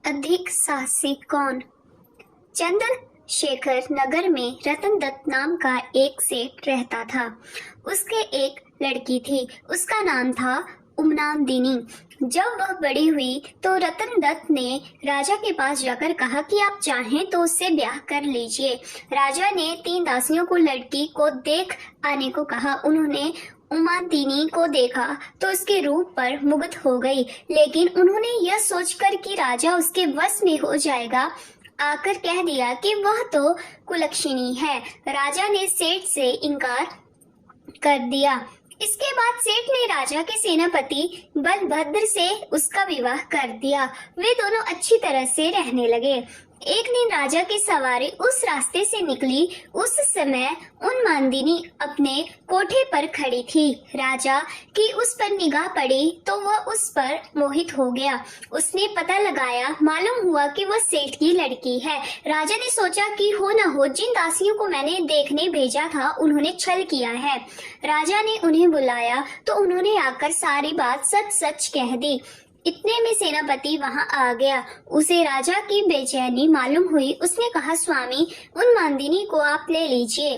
अधिक साहसी कौन? चंद्रशेखर नगर में रतन दत्त नाम का एक सेठ रहता था। उसके एक लड़की थी, उसका नाम था उमनादिनी। जब वह बड़ी हुई तो रतन दत्त ने राजा के पास जाकर कहा कि आप चाहें तो उससे ब्याह कर लीजिए। राजा ने 3 दासियों को लड़की को देख आने को कहा। उन्होंने उमादिनी को देखा तो उसके रूप पर मुग्ध हो गई, लेकिन उन्होंने यह सोचकर कि राजा उसके वश में हो जाएगा, आकर कह दिया कि वह तो कुलक्षणी है। राजा ने सेठ से इनकार कर दिया। इसके बाद सेठ ने राजा के सेनापति बलभद्र से उसका विवाह कर दिया। वे दोनों अच्छी तरह से रहने लगे। एक दिन राजा की सवारी उस रास्ते से निकली। उस समय उन्मादिनी अपने कोठे पर खड़ी थी। राजा की उस पर निगाह पड़ी तो वह उस पर मोहित हो गया। उसने पता लगाया, मालूम हुआ कि वह सेठ की लड़की है। राजा ने सोचा कि हो न हो जिन दासियों को मैंने देखने भेजा था उन्होंने छल किया है। राजा ने उन्हें बुलाया तो उन्होंने आकर सारी बात सच सच कह दी। इतने में सेनापति वहां आ गया। उसे राजा की बेचैनी मालूम हुई। उसने कहा, स्वामी, उन्मादिनी को आप ले लीजिए।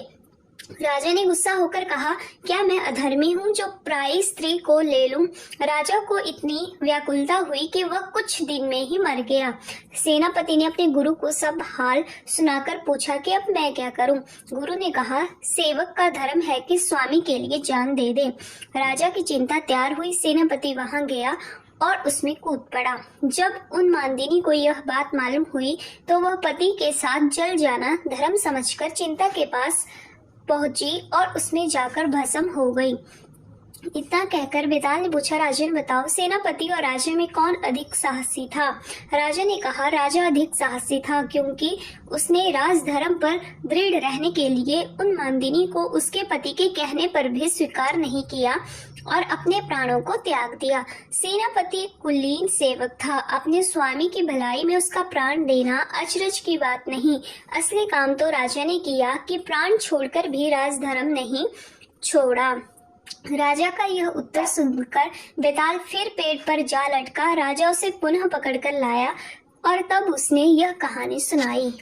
राजा ने गुस्सा होकर कहा, क्या मैं अधर्मी हूँ जो पराई स्त्री को ले लूं? राजा को इतनी व्याकुलता हुई कि वह कुछ दिन में ही मर गया। सेनापति ने अपने गुरु को सब हाल सुनाकर पूछा कि अब मैं क्या करूं? गुरु ने कहा, सेवक का धर्म है कि स्वामी के लिए जान दे दे। राजा की चिंता त्यार हुई। सेनापति वहां गया और उसमें कूद पड़ा। जब उन्मादिनी को यह बात मालूम हुई तो वह पति के साथ जल जाना धर्म समझकर चिंता के पास पहुंची और उसमें जाकर भस्म हो गई। इतना कहकर बेताल ने पूछा, राजन बताओ, सेनापति और राजा में कौन अधिक साहसी था? राजा ने कहा, राजा अधिक साहसी था, क्योंकि उसने राजधर्म पर दृढ़ रहने के लिए उन्मादिनी को उसके पति के कहने पर भी स्वीकार नहीं किया और अपने प्राणों को त्याग दिया। सेनापति कुलीन सेवक था। अपने स्वामी की भलाई में उसका प्राण देना अचरज की बात नहीं। असली काम तो राजा ने किया कि प्राण छोड़कर भी राजधर्म नहीं छोड़ा। राजा का यह उत्तर सुनकर बेताल फिर पेड़ पर जा लटका। राजा उसे पुनः पकड़कर लाया और तब उसने यह कहानी सुनाई।